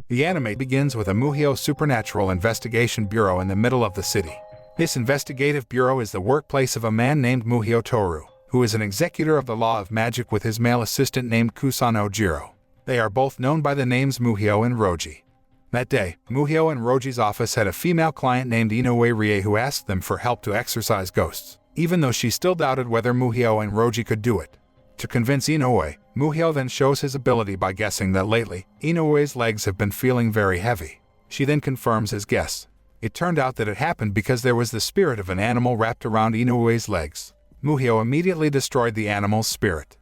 The anime begins with a Muhyo supernatural investigation bureau in the middle of the city. This investigative bureau is the workplace of a man named Muhyo Toru, who is an executor of the law of magic with his male assistant named Kusano Jiro. They are both known by the names Muhyo and Roji. That day, Muhyo and Roji's office had a female client named Inoue Rie who asked them for help to exorcise ghosts, even though she still doubted whether Muhyo and Roji could do it. To convince Inoue, Muhyo then shows his ability by guessing that lately, Inoue's legs have been feeling very heavy. She then confirms his guess. It turned out that it happened because there was the spirit of an animal wrapped around Inoue's legs. Muhyo immediately destroyed the animal's spirit.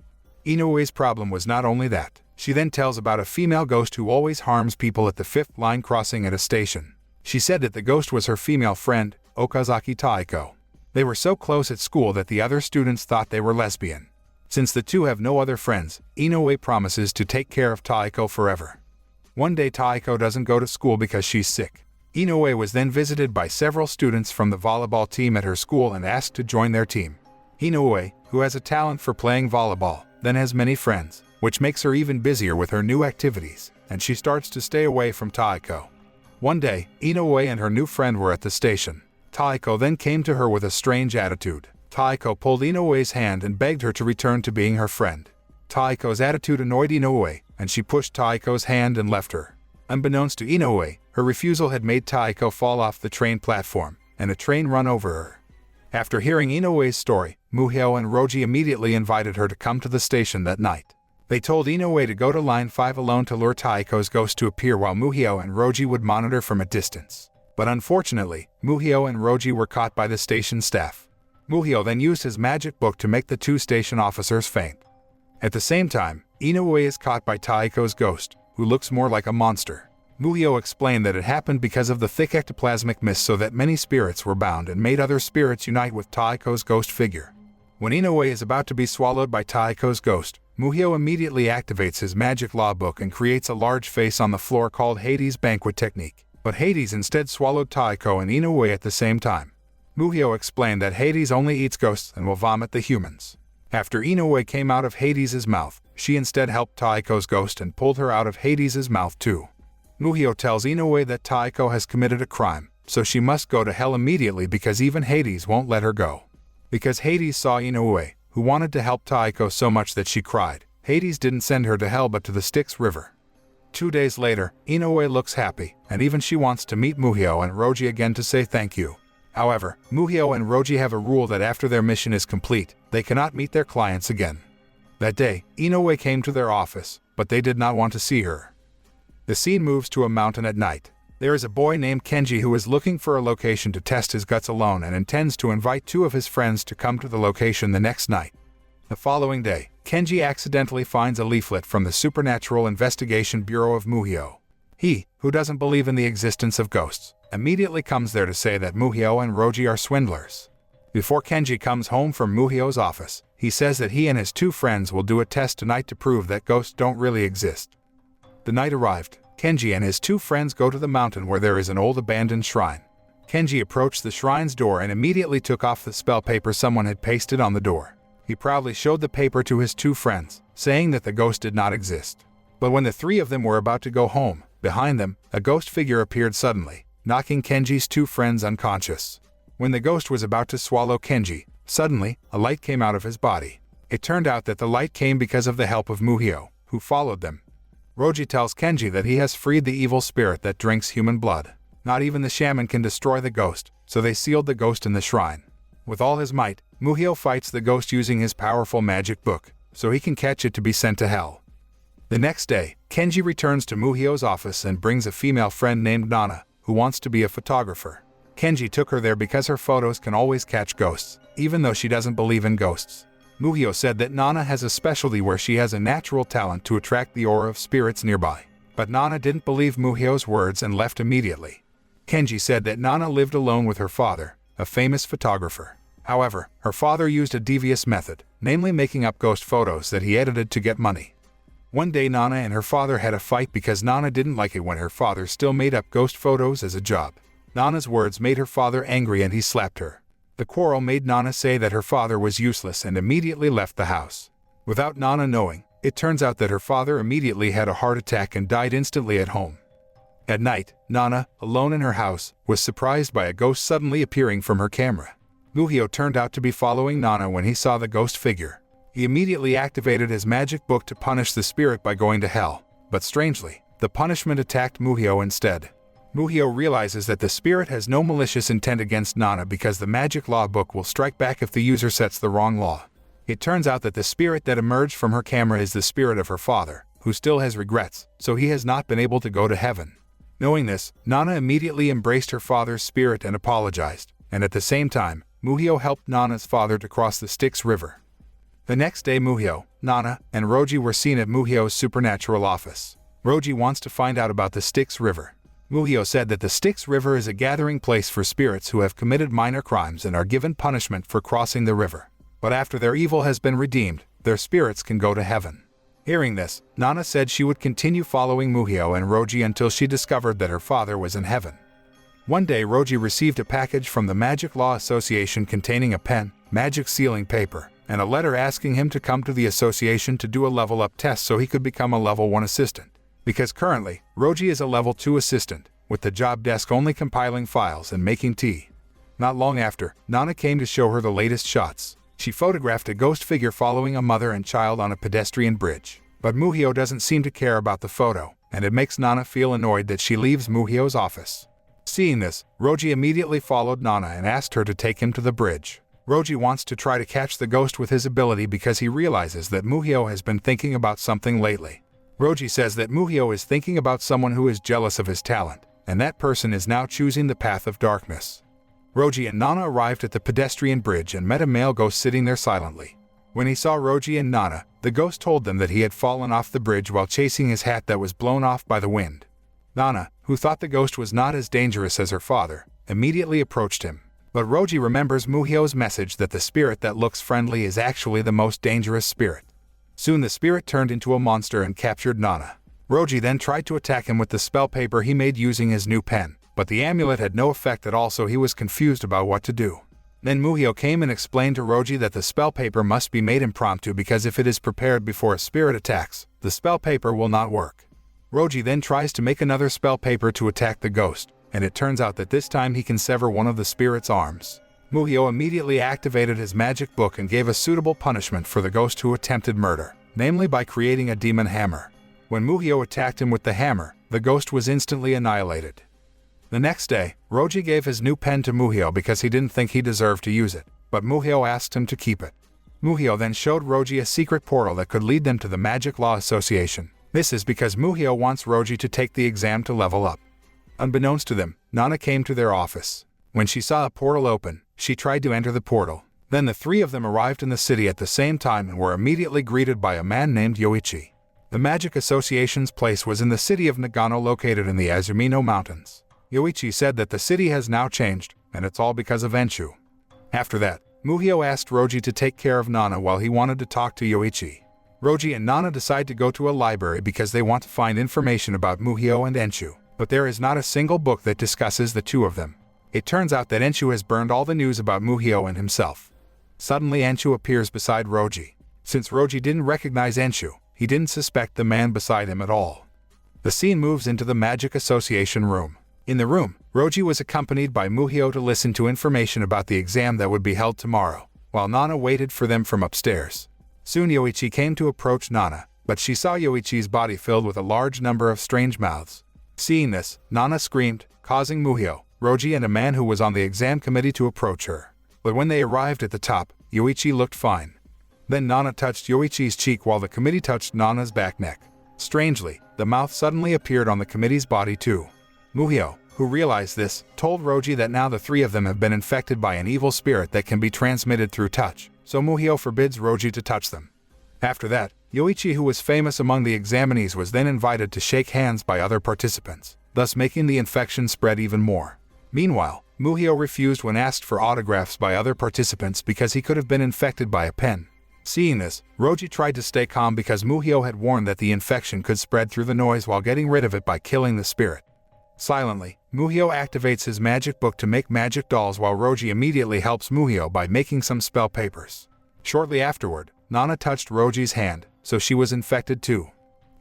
Inoue's problem was not only that. She then tells about a female ghost who always harms people at the 5th line crossing at a station. She said that the ghost was her female friend, Okazaki Taiko. They were so close at school that the other students thought they were lesbian. Since the two have no other friends, Inoue promises to take care of Taiko forever. One day Taiko doesn't go to school because she's sick. Inoue was then visited by several students from the volleyball team at her school and asked to join their team. Inoue, who has a talent for playing volleyball, then has many friends, which makes her even busier with her new activities, and she starts to stay away from Taiko. One day, Inoue and her new friend were at the station. Taiko then came to her with a strange attitude. Taiko pulled Inoue's hand and begged her to return to being her friend. Taiko's attitude annoyed Inoue, and she pushed Taiko's hand and left her. Unbeknownst to Inoue, her refusal had made Taiko fall off the train platform, and a train run over her. After hearing Inoue's story, Muhyo and Roji immediately invited her to come to the station that night. They told Inoue to go to line 5 alone to lure Taiko's ghost to appear while Muhyo and Roji would monitor from a distance. But unfortunately, Muhyo and Roji were caught by the station staff. Muhyo then used his magic book to make the two station officers faint. At the same time, Inoue is caught by Taiko's ghost, who looks more like a monster. Muhyo explained that it happened because of the thick ectoplasmic mist so that many spirits were bound and made other spirits unite with Taiko's ghost figure. When Inoue is about to be swallowed by Taiko's ghost, Muhyo immediately activates his magic law book and creates a large face on the floor called Hades' banquet technique. But Hades instead swallowed Taiko and Inoue at the same time. Muhyo explained that Hades only eats ghosts and will vomit the humans. After Inoue came out of Hades' mouth, she instead helped Taiko's ghost and pulled her out of Hades' mouth too. Muhyo tells Inoue that Taiko has committed a crime, so she must go to hell immediately because even Hades won't let her go. Because Hades saw Inoue, who wanted to help Taiko so much that she cried, Hades didn't send her to hell but to the Styx River. 2 days later, Inoue looks happy, and even she wants to meet Muhyo and Roji again to say thank you. However, Muhyo and Roji have a rule that after their mission is complete, they cannot meet their clients again. That day, Inoue came to their office, but they did not want to see her. The scene moves to a mountain at night. There is a boy named Kenji who is looking for a location to test his guts alone and intends to invite 2 of his friends to come to the location the next night. The following day, Kenji accidentally finds a leaflet from the Supernatural Investigation Bureau of Muhyo. He, who doesn't believe in the existence of ghosts, immediately comes there to say that Muhyo and Roji are swindlers. Before Kenji comes home from Muhyo's office, he says that he and his 2 friends will do a test tonight to prove that ghosts don't really exist. The night arrived. Kenji and his 2 friends go to the mountain where there is an old abandoned shrine. Kenji approached the shrine's door and immediately took off the spell paper someone had pasted on the door. He proudly showed the paper to his 2 friends, saying that the ghost did not exist. But when the 3 of them were about to go home, behind them, a ghost figure appeared suddenly, knocking Kenji's 2 friends unconscious. When the ghost was about to swallow Kenji, suddenly, a light came out of his body. It turned out that the light came because of the help of Muhyo, who followed them. Roji tells Kenji that he has freed the evil spirit that drinks human blood. Not even the shaman can destroy the ghost, so they sealed the ghost in the shrine. With all his might, Muhyo fights the ghost using his powerful magic book, so he can catch it to be sent to hell. The next day, Kenji returns to Muhyo's office and brings a female friend named Nana, who wants to be a photographer. Kenji took her there because her photos can always catch ghosts, even though she doesn't believe in ghosts. Muhyo said that Nana has a specialty where she has a natural talent to attract the aura of spirits nearby. But Nana didn't believe Muhyo's words and left immediately. Kenji said that Nana lived alone with her father, a famous photographer. However, her father used a devious method, namely making up ghost photos that he edited to get money. One day Nana and her father had a fight because Nana didn't like it when her father still made up ghost photos as a job. Nana's words made her father angry and he slapped her. The quarrel made Nana say that her father was useless and immediately left the house. Without Nana knowing, it turns out that her father immediately had a heart attack and died instantly at home. At night, Nana, alone in her house, was surprised by a ghost suddenly appearing from her camera. Muhyo turned out to be following Nana when he saw the ghost figure. He immediately activated his magic book to punish the spirit by going to hell, but strangely, the punishment attacked Muhyo instead. Muhyo realizes that the spirit has no malicious intent against Nana because the magic law book will strike back if the user sets the wrong law. It turns out that the spirit that emerged from her camera is the spirit of her father, who still has regrets, so he has not been able to go to heaven. Knowing this, Nana immediately embraced her father's spirit and apologized, and at the same time, Muhyo helped Nana's father to cross the Styx River. The next day Muhyo, Nana, and Roji were seen at Muhyo's supernatural office. Roji wants to find out about the Styx River. Muhyo said that the Styx River is a gathering place for spirits who have committed minor crimes and are given punishment for crossing the river. But after their evil has been redeemed, their spirits can go to heaven. Hearing this, Nana said she would continue following Muhyo and Roji until she discovered that her father was in heaven. One day Roji received a package from the Magic Law Association containing a pen, magic sealing paper, and a letter asking him to come to the association to do a level-up test so he could become a level 1 assistant. Because currently, Roji is a level 2 assistant, with the job desk only compiling files and making tea. Not long after, Nana came to show her the latest shots. She photographed a ghost figure following a mother and child on a pedestrian bridge. But Muhyo doesn't seem to care about the photo, and it makes Nana feel annoyed that she leaves Muhyo's office. Seeing this, Roji immediately followed Nana and asked her to take him to the bridge. Roji wants to try to catch the ghost with his ability because he realizes that Muhyo has been thinking about something lately. Roji says that Muhyo is thinking about someone who is jealous of his talent, and that person is now choosing the path of darkness. Roji and Nana arrived at the pedestrian bridge and met a male ghost sitting there silently. When he saw Roji and Nana, the ghost told them that he had fallen off the bridge while chasing his hat that was blown off by the wind. Nana, who thought the ghost was not as dangerous as her father, immediately approached him. But Roji remembers Muhyo's message that the spirit that looks friendly is actually the most dangerous spirit. Soon the spirit turned into a monster and captured Nana. Roji then tried to attack him with the spell paper he made using his new pen, but the amulet had no effect at all, so he was confused about what to do. Then Muhyo came and explained to Roji that the spell paper must be made impromptu because if it is prepared before a spirit attacks, the spell paper will not work. Roji then tries to make another spell paper to attack the ghost, and it turns out that this time he can sever one of the spirit's arms. Muhyo immediately activated his magic book and gave a suitable punishment for the ghost who attempted murder, namely by creating a demon hammer. When Muhyo attacked him with the hammer, the ghost was instantly annihilated. The next day, Roji gave his new pen to Muhyo because he didn't think he deserved to use it, but Muhyo asked him to keep it. Muhyo then showed Roji a secret portal that could lead them to the Magic Law Association. This is because Muhyo wants Roji to take the exam to level up. Unbeknownst to them, Nana came to their office. When she saw a portal open, she tried to enter the portal. Then the three of them arrived in the city at the same time and were immediately greeted by a man named Yoichi. The Magic Association's place was in the city of Nagano located in the Azumino Mountains. Yoichi said that the city has now changed, and it's all because of Enshu. After that, Muhyo asked Roji to take care of Nana while he wanted to talk to Yoichi. Roji and Nana decide to go to a library because they want to find information about Muhyo and Enshu, but there is not a single book that discusses the two of them. It turns out that Enshu has burned all the news about Muhyo and himself. Suddenly Enshu appears beside Roji. Since Roji didn't recognize Enshu, he didn't suspect the man beside him at all. The scene moves into the Magic Association room. In the room, Roji was accompanied by Muhyo to listen to information about the exam that would be held tomorrow, while Nana waited for them from upstairs. Soon Yoichi came to approach Nana, but she saw Yoichi's body filled with a large number of strange mouths. Seeing this, Nana screamed, causing Muhyo, Roji and a man who was on the exam committee to approach her. But when they arrived at the top, Yoichi looked fine. Then Nana touched Yoichi's cheek while the committee touched Nana's back neck. Strangely, the mouth suddenly appeared on the committee's body too. Muhyo, who realized this, told Roji that now the three of them have been infected by an evil spirit that can be transmitted through touch, so Muhyo forbids Roji to touch them. After that, Yoichi, who was famous among the examinees, was then invited to shake hands by other participants, thus making the infection spread even more. Meanwhile, Muhyo refused when asked for autographs by other participants because he could have been infected by a pen. Seeing this, Roji tried to stay calm because Muhyo had warned that the infection could spread through the noise while getting rid of it by killing the spirit. Silently, Muhyo activates his magic book to make magic dolls while Roji immediately helps Muhyo by making some spell papers. Shortly afterward, Nana touched Roji's hand, so she was infected too.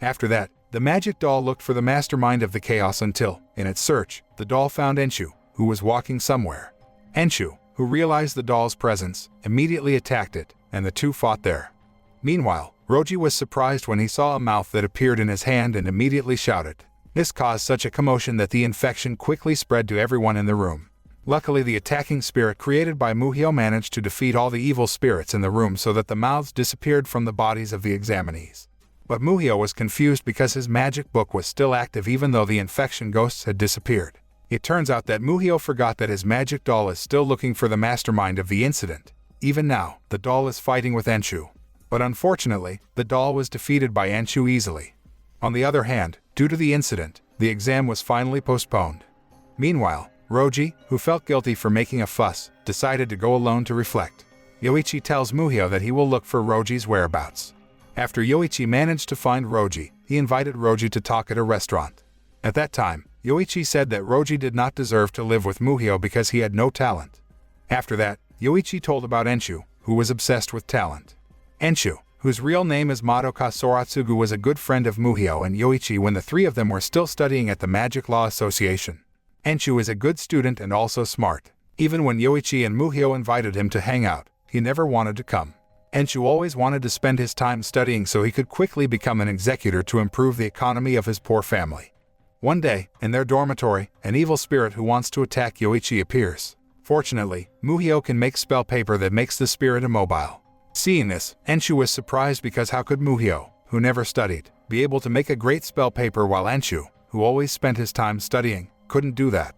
After that, The magic doll looked for the mastermind of the chaos until, in its search, the doll found Enshu, who was walking somewhere. Enshu, who realized the doll's presence, immediately attacked it, and the two fought there. Meanwhile, Roji was surprised when he saw a mouth that appeared in his hand and immediately shouted. This caused such a commotion that the infection quickly spread to everyone in the room. Luckily, the attacking spirit created by Muhyo managed to defeat all the evil spirits in the room so that the mouths disappeared from the bodies of the examinees. But Muhyo was confused because his magic book was still active even though the infection ghosts had disappeared. It turns out that Muhyo forgot that his magic doll is still looking for the mastermind of the incident. Even now, the doll is fighting with Enshu. But unfortunately, the doll was defeated by Enshu easily. On the other hand, due to the incident, the exam was finally postponed. Meanwhile, Roji, who felt guilty for making a fuss, decided to go alone to reflect. Yoichi tells Muhyo that he will look for Roji's whereabouts. After Yoichi managed to find Roji, he invited Roji to talk at a restaurant. At that time, Yoichi said that Roji did not deserve to live with Muhyo because he had no talent. After that, Yoichi told about Enshu, who was obsessed with talent. Enshu, whose real name is Madoka Soratsugu, was a good friend of Muhyo and Yoichi when the three of them were still studying at the Magic Law Association. Enshu is a good student and also smart. Even when Yoichi and Muhyo invited him to hang out, he never wanted to come. Enshu always wanted to spend his time studying so he could quickly become an executor to improve the economy of his poor family. One day, in their dormitory, an evil spirit who wants to attack Yoichi appears. Fortunately, Muhyo can make spell paper that makes the spirit immobile. Seeing this, Enshu was surprised because how could Muhyo, who never studied, be able to make a great spell paper while Enshu, who always spent his time studying, couldn't do that.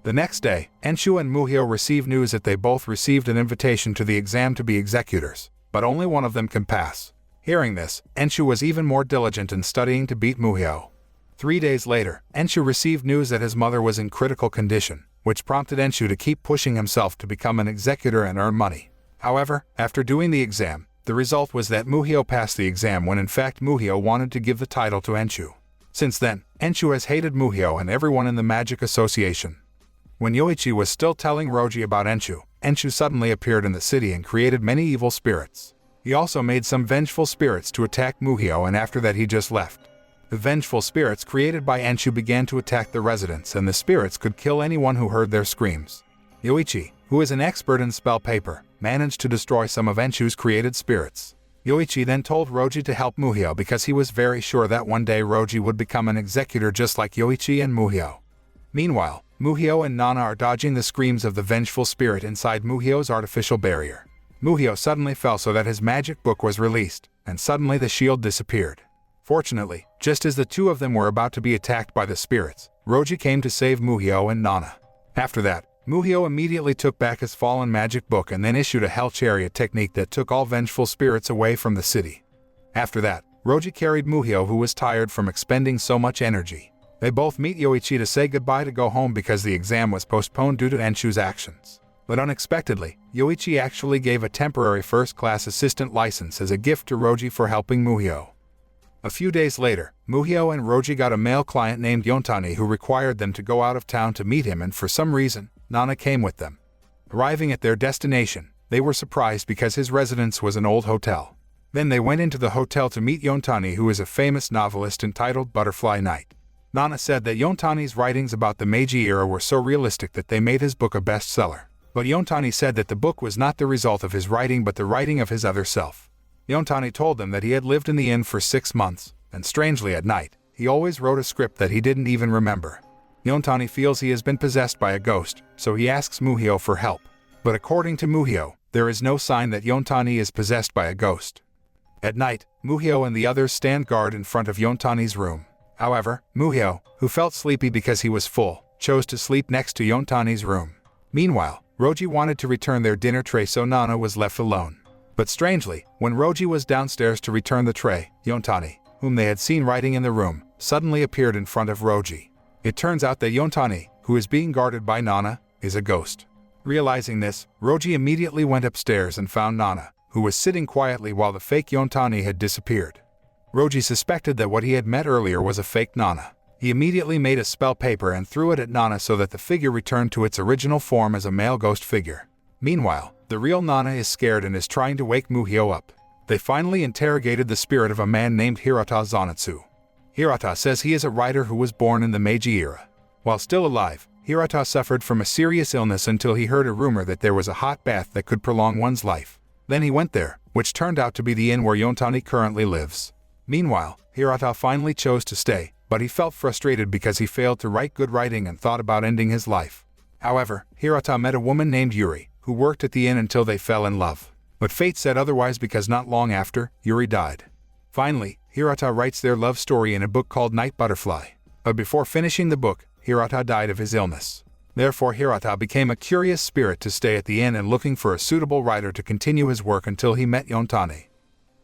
The next day, Enshu and Muhyo received news that they both received an invitation to the exam to be executors, but only one of them can pass. Hearing this, Enshu was even more diligent in studying to beat Muhyo. 3 days later, Enshu received news that his mother was in critical condition, which prompted Enshu to keep pushing himself to become an executor and earn money. However, after doing the exam, the result was that Muhyo passed the exam when in fact Muhyo wanted to give the title to Enshu. Since then, Enshu has hated Muhyo and everyone in the Magic Association. When Yoichi was still telling Roji about Enshu, Enshu suddenly appeared in the city and created many evil spirits. He also made some vengeful spirits to attack Muhyo, and after that he just left. The vengeful spirits created by Enshu began to attack the residents, and the spirits could kill anyone who heard their screams. Yoichi, who is an expert in spell paper, managed to destroy some of Enshu's created spirits. Yoichi then told Roji to help Muhyo because he was very sure that one day Roji would become an executor just like Yoichi and Muhyo. Meanwhile, Muhyo and Nana are dodging the screams of the vengeful spirit inside Muhyo's artificial barrier. Muhyo suddenly fell so that his magic book was released, and suddenly the shield disappeared. Fortunately, just as the two of them were about to be attacked by the spirits, Roji came to save Muhyo and Nana. After that, Muhyo immediately took back his fallen magic book and then issued a hell chariot technique that took all vengeful spirits away from the city. After that, Roji carried Muhyo, who was tired from expending so much energy. They both meet Yoichi to say goodbye to go home because the exam was postponed due to Enshu's actions. But unexpectedly, Yoichi actually gave a temporary first-class assistant license as a gift to Roji for helping Muhyo. A few days later, Muhyo and Roji got a male client named Yontani who required them to go out of town to meet him, and for some reason, Nana came with them. Arriving at their destination, they were surprised because his residence was an old hotel. Then they went into the hotel to meet Yontani, who is a famous novelist entitled Butterfly Night. Nana said that Yontani's writings about the Meiji era were so realistic that they made his book a bestseller. But Yontani said that the book was not the result of his writing but the writing of his other self. Yontani told them that he had lived in the inn for 6 months, and strangely at night, he always wrote a script that he didn't even remember. Yontani feels he has been possessed by a ghost, so he asks Muhyo for help. But according to Muhyo, there is no sign that Yontani is possessed by a ghost. At night, Muhyo and the others stand guard in front of Yontani's room. However, Muhyo, who felt sleepy because he was full, chose to sleep next to Yontani's room. Meanwhile, Roji wanted to return their dinner tray, so Nana was left alone. But strangely, when Roji was downstairs to return the tray, Yontani, whom they had seen writing in the room, suddenly appeared in front of Roji. It turns out that Yontani, who is being guarded by Nana, is a ghost. Realizing this, Roji immediately went upstairs and found Nana, who was sitting quietly while the fake Yontani had disappeared. Roji suspected that what he had met earlier was a fake Nana. He immediately made a spell paper and threw it at Nana so that the figure returned to its original form as a male ghost figure. Meanwhile, the real Nana is scared and is trying to wake Muhyo up. They finally interrogated the spirit of a man named Hirota Zanatsu. Hirata says he is a writer who was born in the Meiji era. While still alive, Hirata suffered from a serious illness until he heard a rumor that there was a hot bath that could prolong one's life. Then he went there, which turned out to be the inn where Yontani currently lives. Meanwhile, Hirata finally chose to stay, but he felt frustrated because he failed to write good writing and thought about ending his life. However, Hirata met a woman named Yuri, who worked at the inn until they fell in love. But fate said otherwise because not long after, Yuri died. Finally, Hirata writes their love story in a book called Night Butterfly. But before finishing the book, Hirata died of his illness. Therefore Hirata became a curious spirit to stay at the inn and looking for a suitable writer to continue his work until he met Yontani.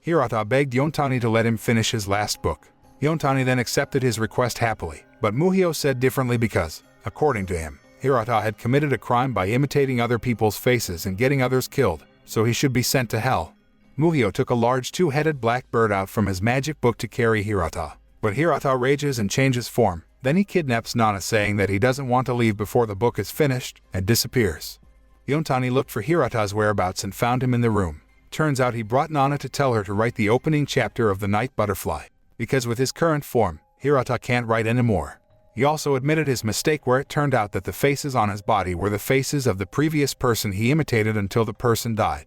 Hirata begged Yontani to let him finish his last book. Yontani then accepted his request happily, but Muhyo said differently because, according to him, Hirata had committed a crime by imitating other people's faces and getting others killed, so he should be sent to hell. Muhyo took a large two-headed black bird out from his magic book to carry Hirata, but Hirata rages and changes form. Then he kidnaps Nana, saying that he doesn't want to leave before the book is finished, and disappears. Yontani looked for Hirata's whereabouts and found him in the room. Turns out he brought Nana to tell her to write the opening chapter of The Night Butterfly, because with his current form, Hirata can't write anymore. He also admitted his mistake, where it turned out that the faces on his body were the faces of the previous person he imitated until the person died.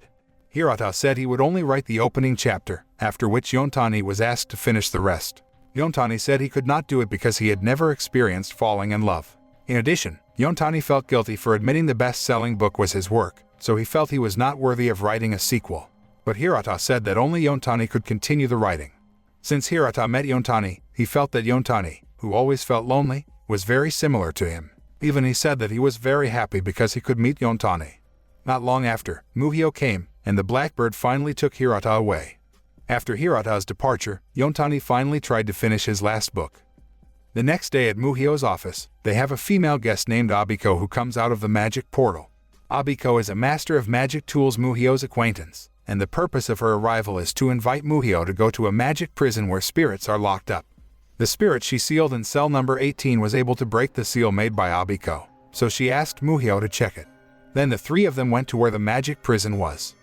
Hirata said he would only write the opening chapter, after which Yontani was asked to finish the rest. Yontani said he could not do it because he had never experienced falling in love. In addition, Yontani felt guilty for admitting the best-selling book was his work, so he felt he was not worthy of writing a sequel. But Hirata said that only Yontani could continue the writing. Since Hirata met Yontani, he felt that Yontani, who always felt lonely, was very similar to him. Even he said that he was very happy because he could meet Yontani. Not long after, Muhyo came, and the blackbird finally took Hirata away. After Hirata's departure, Yontani finally tried to finish his last book. The next day at Muhyo's office, they have a female guest named Abiko who comes out of the magic portal. Abiko is a master of magic tools, Muhyo's acquaintance, and the purpose of her arrival is to invite Muhyo to go to a magic prison where spirits are locked up. The spirit she sealed in cell number 18 was able to break the seal made by Abiko, so she asked Muhyo to check it. Then the three of them went to where the magic prison was.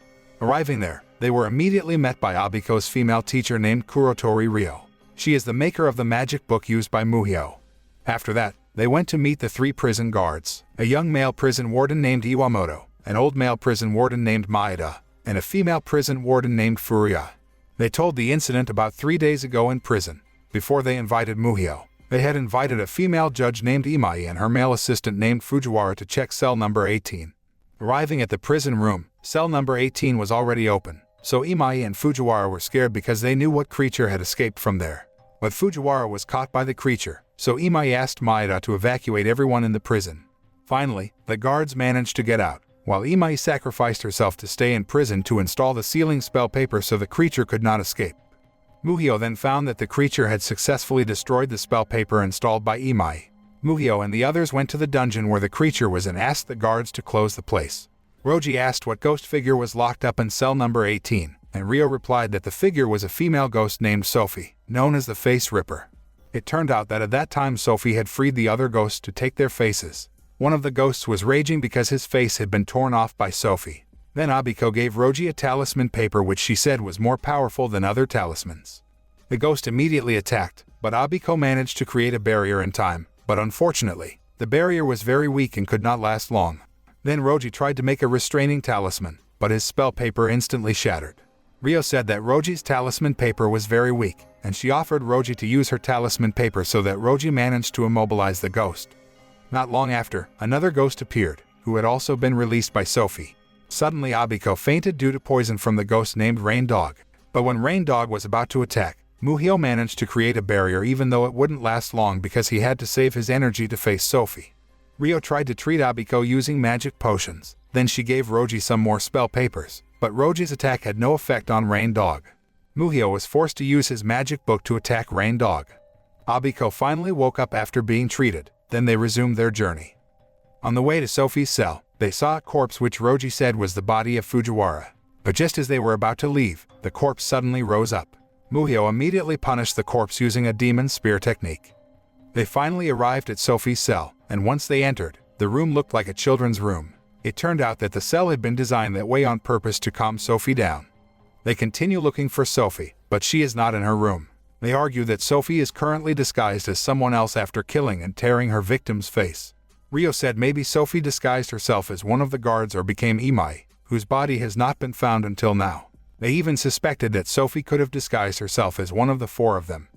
Arriving there, they were immediately met by Abiko's female teacher named Kurotori Ryo. She is the maker of the magic book used by Muhyo. After that, they went to meet the three prison guards, a young male prison warden named Iwamoto, an old male prison warden named Maeda, and a female prison warden named Furuya. They told the incident about 3 days ago in prison. Before they invited Muhyo, they had invited a female judge named Imai and her male assistant named Fujiwara to check cell number 18. Arriving at the prison room, cell number 18 was already open, so Imai and Fujiwara were scared because they knew what creature had escaped from there. But Fujiwara was caught by the creature, so Imai asked Maeda to evacuate everyone in the prison. Finally, the guards managed to get out, while Imai sacrificed herself to stay in prison to install the sealing spell paper so the creature could not escape. Muhyo then found that the creature had successfully destroyed the spell paper installed by Imai. Muhyo and the others went to the dungeon where the creature was and asked the guards to close the place. Roji asked what ghost figure was locked up in cell number 18, and Ryo replied that the figure was a female ghost named Sophie, known as the Face Ripper. It turned out that at that time Sophie had freed the other ghosts to take their faces. One of the ghosts was raging because his face had been torn off by Sophie. Then Abiko gave Roji a talisman paper which she said was more powerful than other talismans. The ghost immediately attacked, but Abiko managed to create a barrier in time, but unfortunately, the barrier was very weak and could not last long. Then Roji tried to make a restraining talisman, but his spell paper instantly shattered. Ryo said that Roji's talisman paper was very weak, and she offered Roji to use her talisman paper so that Roji managed to immobilize the ghost. Not long after, another ghost appeared, who had also been released by Sophie. Suddenly Abiko fainted due to poison from the ghost named Rain Dog. But when Rain Dog was about to attack, Muhyo managed to create a barrier even though it wouldn't last long because he had to save his energy to face Sophie. Ryo tried to treat Abiko using magic potions, then she gave Roji some more spell papers, but Roji's attack had no effect on Rain Dog. Muhyo was forced to use his magic book to attack Rain Dog. Abiko finally woke up after being treated, then they resumed their journey. On the way to Sophie's cell, they saw a corpse which Roji said was the body of Fujiwara. But just as they were about to leave, the corpse suddenly rose up. Muhyo immediately punished the corpse using a demon spear technique. They finally arrived at Sophie's cell, and once they entered, the room looked like a children's room. It turned out that the cell had been designed that way on purpose to calm Sophie down. They continue looking for Sophie, but she is not in her room. They argue that Sophie is currently disguised as someone else after killing and tearing her victim's face. Ryo said maybe Sophie disguised herself as one of the guards or became Imai, whose body has not been found until now. They even suspected that Sophie could have disguised herself as one of the four of them.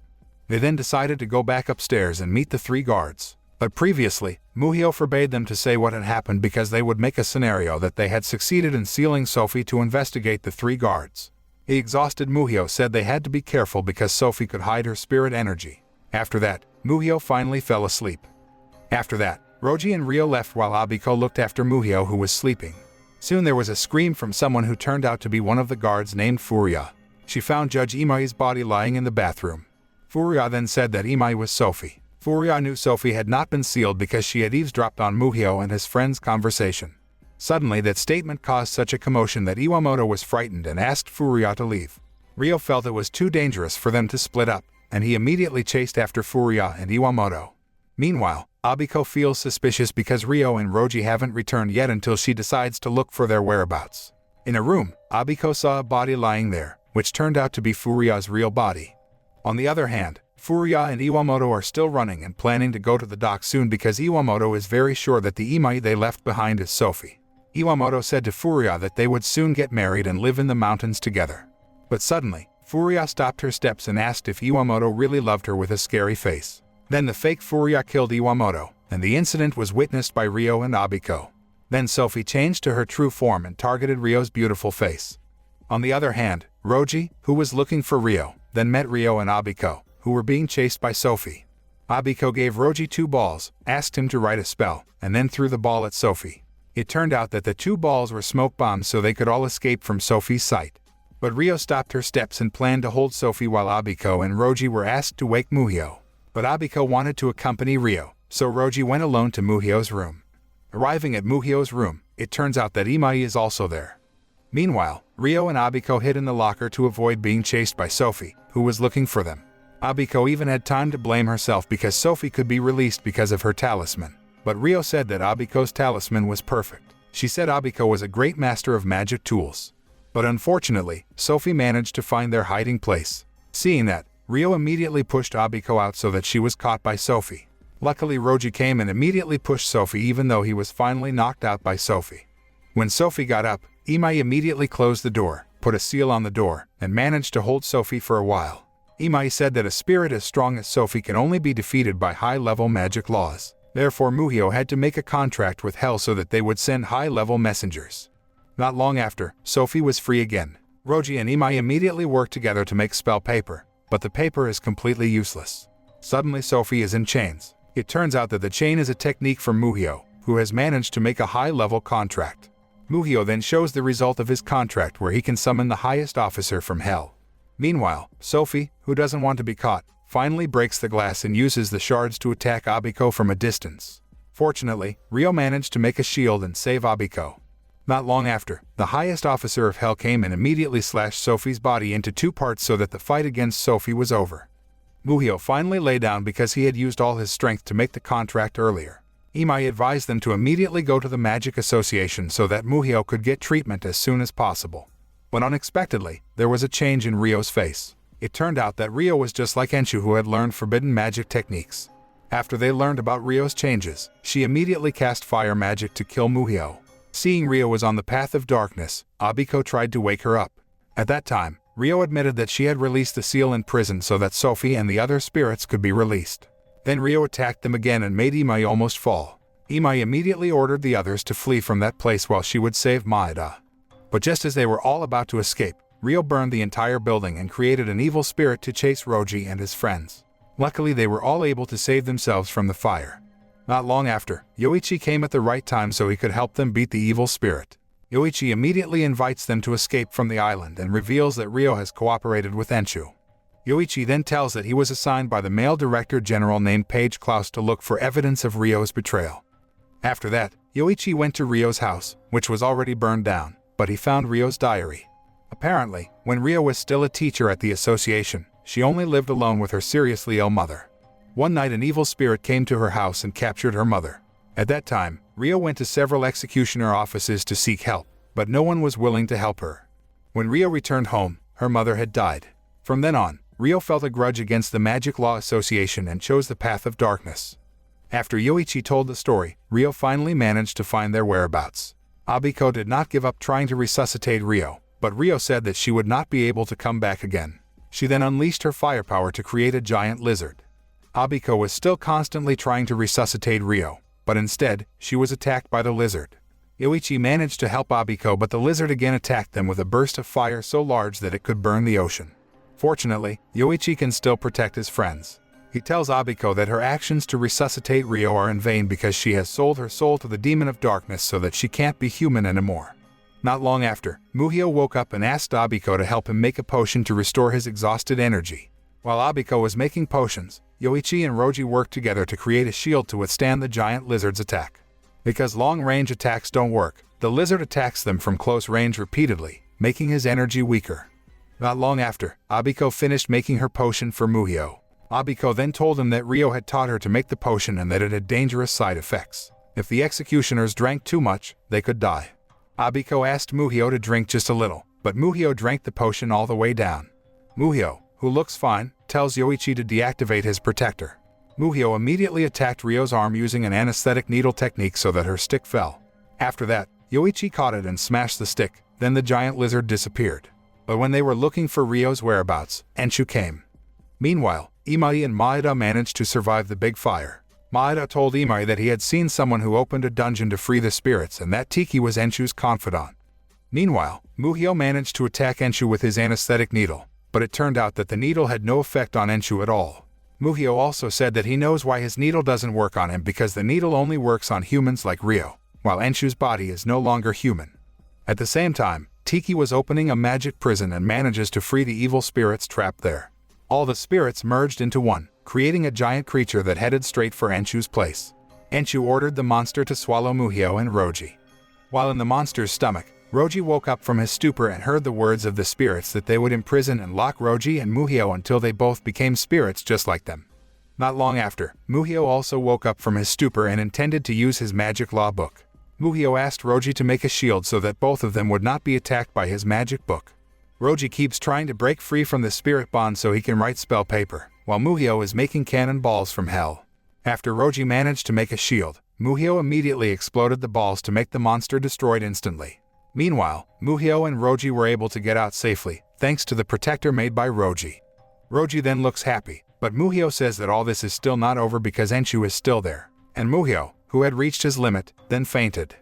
They then decided to go back upstairs and meet the three guards. But previously, Muhyo forbade them to say what had happened because they would make a scenario that they had succeeded in sealing Sophie to investigate the three guards. The exhausted Muhyo said they had to be careful because Sophie could hide her spirit energy. After that, Muhyo finally fell asleep. After that, Roji and Ryo left while Abiko looked after Muhyo, who was sleeping. Soon there was a scream from someone who turned out to be one of the guards named Furia. She found Judge Imai's body lying in the bathroom. Furia then said that Imai was Sophie. Furia knew Sophie had not been sealed because she had eavesdropped on Muhyo and his friend's conversation. Suddenly that statement caused such a commotion that Iwamoto was frightened and asked Furia to leave. Ryo felt it was too dangerous for them to split up, and he immediately chased after Furia and Iwamoto. Meanwhile, Abiko feels suspicious because Ryo and Roji haven't returned yet until she decides to look for their whereabouts. In a room, Abiko saw a body lying there, which turned out to be Furia's real body. On the other hand, Furia and Iwamoto are still running and planning to go to the dock soon because Iwamoto is very sure that the Imai they left behind is Sophie. Iwamoto said to Furia that they would soon get married and live in the mountains together. But suddenly, Furia stopped her steps and asked if Iwamoto really loved her with a scary face. Then the fake Furia killed Iwamoto, and the incident was witnessed by Ryo and Abiko. Then Sophie changed to her true form and targeted Ryo's beautiful face. On the other hand, Roji, who was looking for Ryo, then met Ryo and Abiko, who were being chased by Sophie. Abiko gave Roji 2 balls, asked him to write a spell, and then threw the ball at Sophie. It turned out that the 2 balls were smoke bombs so they could all escape from Sophie's sight. But Ryo stopped her steps and planned to hold Sophie while Abiko and Roji were asked to wake Muhyo. But Abiko wanted to accompany Ryo, so Roji went alone to Muhyo's room. Arriving at Muhyo's room, it turns out that Imai is also there. Meanwhile, Ryo and Abiko hid in the locker to avoid being chased by Sophie, who was looking for them. Abiko even had time to blame herself because Sophie could be released because of her talisman. But Ryo said that Abiko's talisman was perfect. She said Abiko was a great master of magic tools. But unfortunately, Sophie managed to find their hiding place. Seeing that, Ryo immediately pushed Abiko out so that she was caught by Sophie. Luckily, Roji came and immediately pushed Sophie even though he was finally knocked out by Sophie. When Sophie got up, Imai immediately closed the door, put a seal on the door, and managed to hold Sophie for a while. Imai said that a spirit as strong as Sophie can only be defeated by high-level magic laws. Therefore, Muhyo had to make a contract with Hell so that they would send high-level messengers. Not long after, Sophie was free again. Roji and Imai immediately worked together to make spell paper, but the paper is completely useless. Suddenly, Sophie is in chains. It turns out that the chain is a technique from Muhyo, who has managed to make a high-level contract. Muhyo then shows the result of his contract where he can summon the highest officer from Hell. Meanwhile, Sophie, who doesn't want to be caught, finally breaks the glass and uses the shards to attack Abiko from a distance. Fortunately, Ryo managed to make a shield and save Abiko. Not long after, the highest officer of Hell came and immediately slashed Sophie's body into 2 parts so that the fight against Sophie was over. Muhyo finally lay down because he had used all his strength to make the contract earlier. Imai advised them to immediately go to the Magic Association so that Muhyo could get treatment as soon as possible. But unexpectedly, there was a change in Ryo's face. It turned out that Ryo was just like Enshu, who had learned forbidden magic techniques. After they learned about Ryo's changes, she immediately cast fire magic to kill Muhyo. Seeing Ryo was on the path of darkness, Abiko tried to wake her up. At that time, Ryo admitted that she had released the seal in prison so that Sophie and the other spirits could be released. Then Ryo attacked them again and made Imai almost fall. Imai immediately ordered the others to flee from that place while she would save Maeda. But just as they were all about to escape, Ryo burned the entire building and created an evil spirit to chase Roji and his friends. Luckily, they were all able to save themselves from the fire. Not long after, Yoichi came at the right time so he could help them beat the evil spirit. Yoichi immediately invites them to escape from the island and reveals that Ryo has cooperated with Enshu. Yoichi then tells that he was assigned by the male director general named Page Klaus to look for evidence of Ryo's betrayal. After that, Yoichi went to Ryo's house, which was already burned down, but he found Ryo's diary. Apparently, when Ryo was still a teacher at the association, she only lived alone with her seriously ill mother. One night an evil spirit came to her house and captured her mother. At that time, Ryo went to several executioner offices to seek help, but no one was willing to help her. When Ryo returned home, her mother had died. From then on, Ryo felt a grudge against the Magic Law Association and chose the path of darkness. After Yoichi told the story, Ryo finally managed to find their whereabouts. Abiko did not give up trying to resuscitate Ryo, but Ryo said that she would not be able to come back again. She then unleashed her firepower to create a giant lizard. Abiko was still constantly trying to resuscitate Ryo, but instead, she was attacked by the lizard. Yoichi managed to help Abiko, but the lizard again attacked them with a burst of fire so large that it could burn the ocean. Fortunately, Yoichi can still protect his friends. He tells Abiko that her actions to resuscitate Ryo are in vain because she has sold her soul to the demon of darkness so that she can't be human anymore. Not long after, Muhyo woke up and asked Abiko to help him make a potion to restore his exhausted energy. While Abiko was making potions, Yoichi and Roji worked together to create a shield to withstand the giant lizard's attack. Because long-range attacks don't work, the lizard attacks them from close range repeatedly, making his energy weaker. Not long after, Abiko finished making her potion for Muhyo. Abiko then told him that Ryo had taught her to make the potion and that it had dangerous side effects. If the executioners drank too much, they could die. Abiko asked Muhyo to drink just a little, but Muhyo drank the potion all the way down. Muhyo, who looks fine, tells Yoichi to deactivate his protector. Muhyo immediately attacked Ryo's arm using an anesthetic needle technique so that her stick fell. After that, Yoichi caught it and smashed the stick, then the giant lizard disappeared. But when they were looking for Ryo's whereabouts, Enshu came. Meanwhile, Imai and Maeda managed to survive the big fire. Maeda told Imai that he had seen someone who opened a dungeon to free the spirits and that Tiki was Enshu's confidant. Meanwhile, Muhyo managed to attack Enshu with his anesthetic needle, but it turned out that the needle had no effect on Enshu at all. Muhyo also said that he knows why his needle doesn't work on him because the needle only works on humans like Ryo, while Enshu's body is no longer human. At the same time, Tiki was opening a magic prison and manages to free the evil spirits trapped there. All the spirits merged into one, creating a giant creature that headed straight for Enshu's place. Enshu ordered the monster to swallow Muhyo and Roji. While in the monster's stomach, Roji woke up from his stupor and heard the words of the spirits that they would imprison and lock Roji and Muhyo until they both became spirits just like them. Not long after, Muhyo also woke up from his stupor and intended to use his magic law book. Muhyo asked Roji to make a shield so that both of them would not be attacked by his magic book. Roji keeps trying to break free from the spirit bond so he can write spell paper, while Muhyo is making cannonballs from hell. After Roji managed to make a shield, Muhyo immediately exploded the balls to make the monster destroyed instantly. Meanwhile, Muhyo and Roji were able to get out safely, thanks to the protector made by Roji. Roji then looks happy, but Muhyo says that all this is still not over because Enshu is still there, and Muhyo, who had reached his limit, then fainted.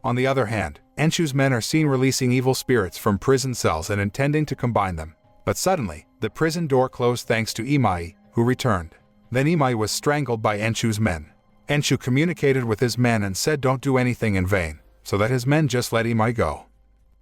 On the other hand, Enshu's men are seen releasing evil spirits from prison cells and intending to combine them. But suddenly, the prison door closed thanks to Imai, who returned. Then Imai was strangled by Enshu's men. Enshu communicated with his men and said don't do anything in vain, so that his men just let Imai go.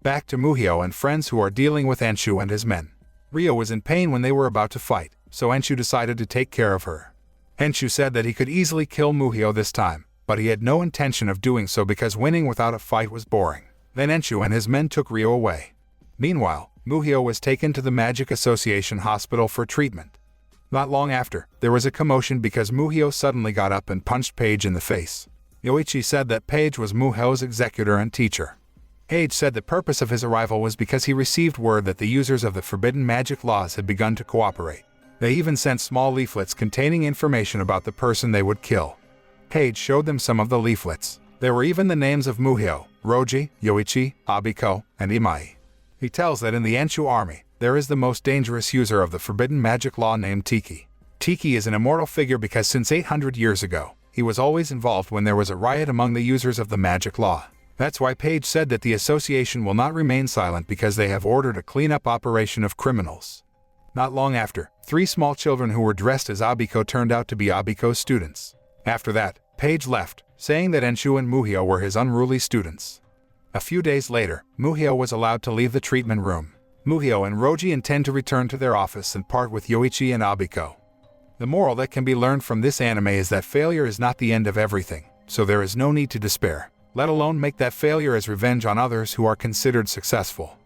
Back to Muhyo and friends who are dealing with Enshu and his men. Ryo was in pain when they were about to fight, so Enshu decided to take care of her. Enshu said that he could easily kill Muhyo this time, but he had no intention of doing so because winning without a fight was boring. Then Enshu and his men took Ryo away. Meanwhile, Muhyo was taken to the Magic Association hospital for treatment. Not long after, there was a commotion because Muhyo suddenly got up and punched Paige in the face. Yoichi said that Paige was Muhyo's executor and teacher. Paige said the purpose of his arrival was because he received word that the users of the forbidden magic laws had begun to cooperate. They even sent small leaflets containing information about the person they would kill. Paige showed them some of the leaflets. There were even the names of Muhyo, Roji, Yoichi, Abiko, and Imai. He tells that in the Enshu army, there is the most dangerous user of the forbidden magic law named Tiki. Tiki is an immortal figure because since 800 years ago, he was always involved when there was a riot among the users of the magic law. That's why Paige said that the association will not remain silent because they have ordered a cleanup operation of criminals. Not long after, 3 small children who were dressed as Abiko turned out to be Abiko's students. After that, Paige left, saying that Enshu and Muhyo were his unruly students. A few days later, Muhyo was allowed to leave the treatment room. Muhyo and Roji intend to return to their office and part with Yoichi and Abiko. The moral that can be learned from this anime is that failure is not the end of everything, so there is no need to despair, let alone make that failure as revenge on others who are considered successful.